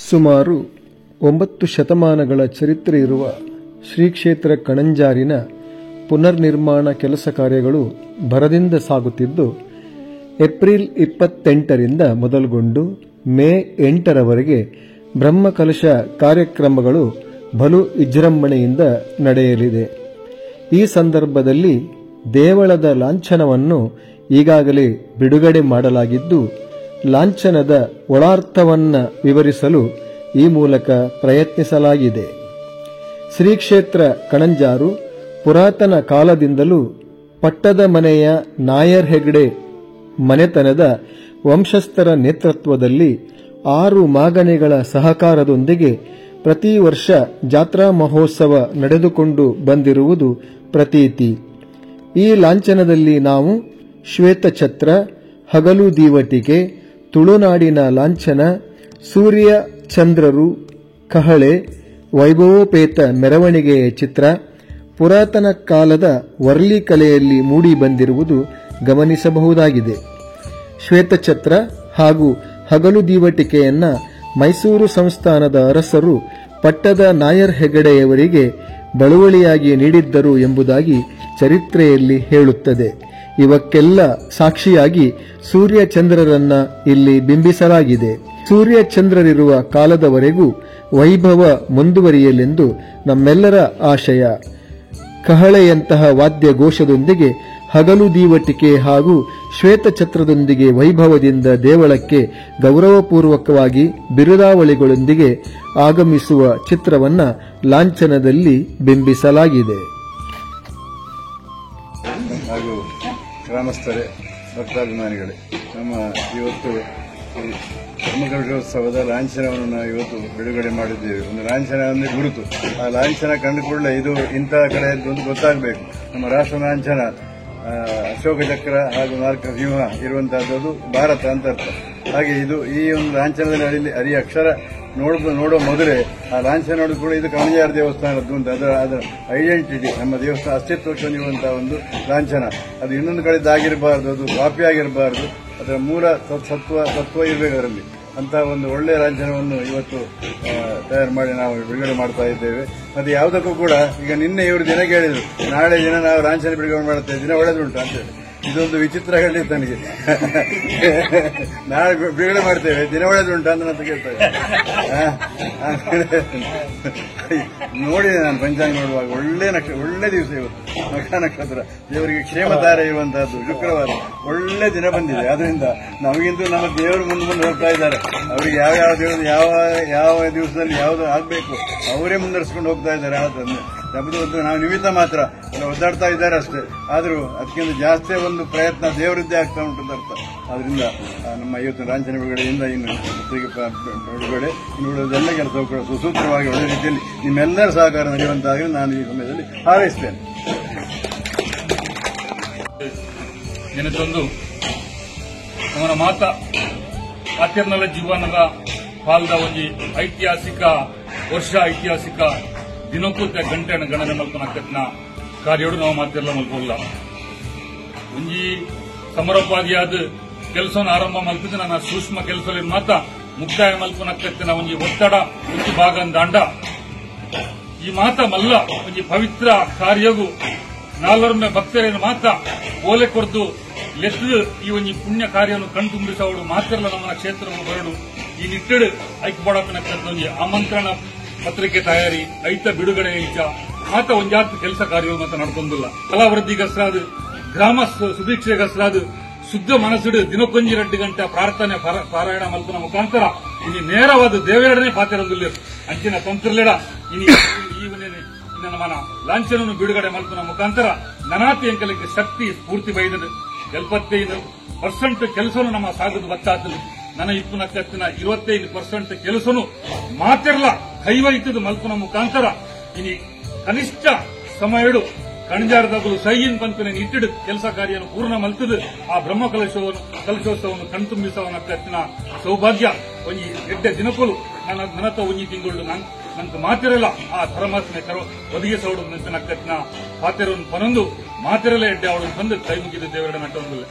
ಸುಮಾರು 9 ಶತಮಾನಗಳ ಚರಿತ್ರೆ ಇರುವ ಶ್ರೀ ಕ್ಷೇತ್ರ ಕಣಂಜಾರಿನ ಪುನರ್ನಿರ್ಮಾಣ ಕೆಲಸ ಕಾರ್ಯಗಳು ಭರದಿಂದ ಸಾಗುತ್ತಿದ್ದು, ಏಪ್ರಿಲ್ 28ರಿಂದ ಮೊದಲುಗೊಂಡು ಮೇ 8ರವರೆಗೆ ಬ್ರಹ್ಮಕಲಶ ಕಾರ್ಯಕ್ರಮಗಳು ಬಲು ವಿಜೃಂಭಣೆಯಿಂದ ನಡೆಯಲಿದೆ. ಈ ಸಂದರ್ಭದಲ್ಲಿ ದೇವಳದ ಲಾಂಛನವನ್ನು ಈಗಾಗಲೇ ಬಿಡುಗಡೆ ಮಾಡಲಾಗಿದ್ದು, ಲಾಂಛನದ ಒಳಾರ್ಥವನ್ನು ವಿವರಿಸಲು ಈ ಮೂಲಕ ಪ್ರಯತ್ನಿಸಲಾಗಿದೆ. ಶ್ರೀ ಕ್ಷೇತ್ರ ಕಣಂಜಾರು ಪುರಾತನ ಕಾಲದಿಂದಲೂ ಪಟ್ಟದ ಮನೆಯ ನಾಯರ್ ಹೆಗ್ಡೆ ಮನೆತನದ ವಂಶಸ್ಥರ ನೇತೃತ್ವದಲ್ಲಿ 6 ಮಾಗನೆಗಳ ಸಹಕಾರದೊಂದಿಗೆ ಪ್ರತಿ ವರ್ಷ ಜಾತ್ರಾ ಮಹೋತ್ಸವ ನಡೆದುಕೊಂಡು ಬಂದಿರುವುದು ಪ್ರತೀತಿ. ಈ ಲಾಂಛನದಲ್ಲಿ ನಾವು ಶ್ವೇತಛತ್ರ, ಹಗಲು ದೀವಟಿಕೆ, ತುಳುನಾಡಿನ ಲಾಂಛನ, ಸೂರ್ಯ ಚಂದ್ರರು, ಕಹಳೆ, ವೈಭವೋಪೇತ ಮೆರವಣಿಗೆಯ ಚಿತ್ರ, ಪುರಾತನ ಕಾಲದ ವರ್ಲಿ ಕಲೆಯಲ್ಲಿ ಮೂಡಿ ಬಂದಿರುವುದು ಗಮನಿಸಬಹುದಾಗಿದೆ. ಶ್ವೇತಛತ್ರ ಹಾಗೂ ಹಗಲು ದೀವಟಿಕೆಯನ್ನ ಮೈಸೂರು ಸಂಸ್ಥಾನದ ಅರಸರು ಪಟ್ಟದ ನಾಯರ್ ಹೆಗಡೆಯವರಿಗೆ ಬಳುವಳಿಯಾಗಿ ನೀಡಿದ್ದರು ಎಂಬುದಾಗಿ ಚರಿತ್ರೆಯಲ್ಲಿ ಹೇಳುತ್ತದೆ. ಇವಕ್ಕೆಲ್ಲ ಸಾಕ್ಷಿಯಾಗಿ ಸೂರ್ಯ ಚಂದ್ರರನ್ನ ಇಲ್ಲಿ ಬಿಂಬಿಸಲಾಗಿದೆ. ಸೂರ್ಯ ಚಂದ್ರರಿರುವ ಕಾಲದವರೆಗೂ ವೈಭವ ಮುಂದುವರಿಯಲೆಂದು ನಮ್ಮೆಲ್ಲರ ಆಶಯ. ಕಹಳೆಯಂತಹ ವಾದ್ಯ ಘೋಷದೊಂದಿಗೆ ಹಗಲು ದೀವಟಿಕೆ ಹಾಗೂ ಶ್ವೇತಛತ್ರದೊಂದಿಗೆ ವೈಭವದಿಂದ ದೇವಳಕ್ಕೆ ಗೌರವಪೂರ್ವಕವಾಗಿ ಬಿರುದಾವಳಿಗಳೊಂದಿಗೆ ಆಗಮಿಸುವ ಚಿತ್ರವನ್ನ ಲಾಂಛನದಲ್ಲಿ ಬಿಂಬಿಸಲಾಗಿದೆ. ಹಾಗೂ ಗ್ರಾಮಸ್ಥರೇ, ಭಕ್ತಾಭಿಮಾನಿಗಳೇ, ನಮ್ಮ ಇವತ್ತು ಬ್ರಹ್ಮಕಲಶೋತ್ಸವದ ಲಾಂಛನವನ್ನು ನಾವು ಇವತ್ತು ಬಿಡುಗಡೆ ಮಾಡಿದ್ದೇವೆ. ಒಂದು ಲಾಂಛನ ಅಂದರೆ ಗುರುತು. ಆ ಲಾಂಛನ ಕಂಡು ಕೂಡಲೇ ಇದು ಇಂತಹ ಕಡೆಯದ್ದು ಒಂದು ಗೊತ್ತಾಗಬೇಕು. ನಮ್ಮ ರಾಷ್ಟ್ರ ಲಾಂಛನ ಅಶೋಕ ಚಕ್ರ ಹಾಗೂ 4 ಸಿಂಹ ಇರುವಂತಹದ್ದು ಭಾರತ ಅಂತ ಅರ್ಥ. ಹಾಗೆ ಇದು ಈ ಒಂದು ಲಾಂಛನದಲ್ಲಿ ಅರಿ ಅಕ್ಷರ ನೋಡುವ ಮೊದಲೇ ಆ ಲಾಂಛನ ನೋಡಿದ ಕೂಡ ಇದು ಕಣಂಜಾರ ದೇವಸ್ಥಾನದ್ದು ಅಂತ ಅದರ ಐಡೆಂಟಿಟಿ, ನಮ್ಮ ದೇವಸ್ಥಾನ ಅಸ್ತಿತ್ವಕ್ಕೆ ಹೊಂದಿರುವಂತಹ ಒಂದು ಲಾಂಛನ. ಅದು ಇನ್ನೊಂದು ಕಡೆದಾಗಿರಬಾರ್ದು, ಅದು ಕಾಪಿ ಆಗಿರಬಾರ್ದು, ಅದರ ಮೂಲ ತತ್ವ ಇರಬೇಕು ಅದರಲ್ಲಿ. ಅಂತಹ ಒಂದು ಒಳ್ಳೆಯ ಲಾಂಛನವನ್ನು ಇವತ್ತು ತಯಾರು ಮಾಡಿ ನಾವು ಬಿಡುಗಡೆ ಮಾಡ್ತಾ ಇದ್ದೇವೆ. ಮತ್ತೆ ಯಾವುದಕ್ಕೂ ಕೂಡ ಈಗ ನಿನ್ನೆ ಇವರು ದಿನ ಕೇಳಿದ್ರು, ನಾಳೆ ದಿನ ನಾವು ಲಾಂಛನ ಬಿಡುಗಡೆ ಮಾಡುತ್ತೇವೆ, ದಿನ ಒಳ್ಳೆದುಂಟು ಅಂತೇಳಿ. ಇದೊಂದು ವಿಚಿತ್ರ ಹೇಳಿತ್ತು ನನಗೆ. ನಾಳೆ ಬಿಡುಗಡೆ ಮಾಡ್ತೇವೆ, ದಿನ ಒಳ್ಳೆದುಂಟು ಅಂತ ಕೇಳ್ತೇವೆ. ನೋಡಿದೆ ನಾನು ಪಂಚಾಂಗ ನೋಡುವಾಗ, ಒಳ್ಳೆ ದಿವಸ ಇವತ್ತು, ಮಖ ನಕ್ಷತ್ರ, ದೇವರಿಗೆ ಕ್ಷೇಮ ತಾರೆ ಇರುವಂತಹದ್ದು, ಶುಕ್ರವಾರ ಒಳ್ಳೆ ದಿನ ಬಂದಿದೆ. ಅದರಿಂದ ನಮಗಿಂತೂ ನಮ್ಮ ದೇವರು ಮುಂದೆ ಹೋಗ್ತಾ ಇದ್ದಾರೆ. ಅವರಿಗೆ ಯಾವ ದಿವಸದಲ್ಲಿ ಯಾವುದು ಆಗಬೇಕು ಅವರೇ ಮುಂದರಿಸಿಕೊಂಡು ಹೋಗ್ತಾ ಇದ್ದಾರೆ. ನಾವು ನಿಮಿತ್ತ ಮಾತ್ರ ಒದ್ದಾಡ್ತಾ ಇದ್ದಾರೆ ಅಷ್ಟೇ. ಆದರೂ ಅದಕ್ಕಿಂತ ಜಾಸ್ತಿ ಒಂದು ಪ್ರಯತ್ನ ದೇವರದ್ದೇ ಆಗ್ತಾ ಉಂಟು ಅಂತ ಅರ್ಥ. ಆದ್ರಿಂದ ನಮ್ಮ ಇವತ್ತು ಲಾಂಛನ ಬಿಡುಗಡೆಯಿಂದ ಇನ್ನು ಬಿಡುಗಡೆ ಇನ್ನುಳಿದೆಲ್ಲ ಕೆಲಸಗಳು ಸುಸೂತ್ರವಾಗಿ ಒಳ್ಳೆ ರೀತಿಯಲ್ಲಿ ನಿಮ್ಮೆಲ್ಲರ ಸಹಕಾರ ನಡೆಯುವಂತಾಗಲಿ ನಾನು ಈ ಸಮಯದಲ್ಲಿ ಹಾರೈಸ್ತೇನೆ. ನೆನೆತೊಂದು ಅವನ ಮಾತ ಆಚರಣೆಯ ಜೀವನದ ಪಾಲ್ದ ಒಂದು ಐತಿಹಾಸಿಕ ವರ್ಷ, ಐತಿಹಾಸಿಕ ದಿನಕ್ಕೂತ ಗಂಟೆ ಗಣನೆ ಮಲ್ಪನಕ್ಕತ್ನ ಕಾರ್ಯೋಡು ನಾವು ಮಾತೆಲ್ಲ ಮಲ್ಪಲ್ಲ. ಒಂಜಿ ಸಮರೋಪಾದಿಯಾದ ಕೆಲಸವನ್ನು ಆರಂಭ ಮಲ್ಪಿದ್ರೆ ನನ್ನ ಸೂಕ್ಷ್ಮ ಕೆಲಸದಲ್ಲಿ ಮಾತ್ರ ಮುಕ್ತಾಯ ಮಲ್ಪನಕ್ಕತ್ತಿನ ಒಂಜಿ ಒತ್ತಡ ಒಂಜಿ ಭಾಗ ದಾಂಡ ಈ ಮಾತ ಮಲ್ಲ ಒಂಜಿ ಪವಿತ್ರ ಕಾರ್ಯಗೂ ನಾಲ್ವರೊಮ್ಮೆ ಭಕ್ತರೇನು ಮಾತ್ರ ಓಲೆ ಕೊರ್ದು ಲೆದ್ದು ಈ ಒಂಜಿ ಪುಣ್ಯ ಕಾರ್ಯವನ್ನು ಕಣ್ತುಂಬಿಸೋಡು ಮಾತೆಲ್ಲ ನಮ್ಮ ಕ್ಷೇತ್ರವನ್ನು ಬರಡು ಈ ನಿಟ್ಟಡು ಐಕ್ಬೋಡಪ್ಪನಕ್ಕಂತ ಒಂಜಿ ಆಮಂತ್ರಣ ಪತ್ರಿಕೆ ತಯಾರಿ ಐತ ಬಿಡುಗಡೆ ಐತ ಮಾತ ಒಂಜಾತ್ ಕೆಲಸ ಕಾರ್ಯ ಮಾತ್ರ ನಡ್ಕೊಂದಿಲ್ಲ. ಕಲಾವೃದ್ಧಿಗಸ್ರಾದು, ಗ್ರಾಮ ಸುಭಿಕ್ಷೆಗಸ್ರಾದು, ಶುದ್ಧ ಮನಸ್ಸುಡು ದಿನಕ್ಕೊಂಜಿ 2 ಗಂಟೆ ಪ್ರಾರ್ಥನೆ ಪಾರಾಯಣ ಮಲ್ಪನ ಮುಖಾಂತರ ಇನ್ನು ನೇರವಾದ ದೇವೇರಡನೆ ಪಾತಿರಂದಿಲ್ಲ ಅಂಚಿನ ತಂತ್ರಲೆಡ ಇನ್ನು ಮನ ಲಾಂಛನವನ್ನು ಬಿಡುಗಡೆ ಮಲ್ಪನ ಮುಖಾಂತರ ನನಾತಿ ಎಂಕಲಿಕ್ಕೆ ಶಕ್ತಿ ಸ್ಫೂರ್ತಿ ಬೈದದು. 75% ಕೆಲಸವನ್ನು ನಮ್ಮ ಸಾಗದು ಬತ್ತಾತದು. ನನ್ನ ಇಪ್ಪನಕ್ಕತ್ತಿನ 25% ಕೆಲಸನು ಮಾತಿರಲ್ಲ ಕೈವೈತದ ಮಲ್ಪನ ಮುಖಾಂತರ ಇನಿ ಕನಿಷ್ಠ ಸಮಯಡು ಕಣಂಜಾರದಾಗಲು ಸೈಯಿನ್ ಪಂಪಿನ ಇಟ್ಟಿಡು ಕೆಲಸ ಕಾರ್ಯವನ್ನು ಪೂರ್ಣ ಮಲ್ತದು. ಆ ಕಲಶೋತ್ಸವವನ್ನು ಕಣ್ತುಂಬಿಸವನಕ್ಕತ್ತಿನ ಸೌಭಾಗ್ಯ ಒಂಜಿ ಎಡ್ಡೆ ದಿನಕ್ಕೂ ನನತ ಒಂಜಿ ತಿಂಗಳು ನಂಗೆ ಮಾತಿರಲ್ಲ ಆ ಪರಮಾತ್ಮೆ ಒದಗಿಸೋಡು ನಕ್ಕತ್ತಿನ ಪಾತೆರವನ್ನು ಪನೊಂದು ಮಾತಿರಲ್ಲ ಎಡ್ಡೆ ಅವಳು ಬಂದು ಕೈ ಮುಗಿದ ದೇವರ ನಟ್ಟೊಂದಿಲ್ಲ.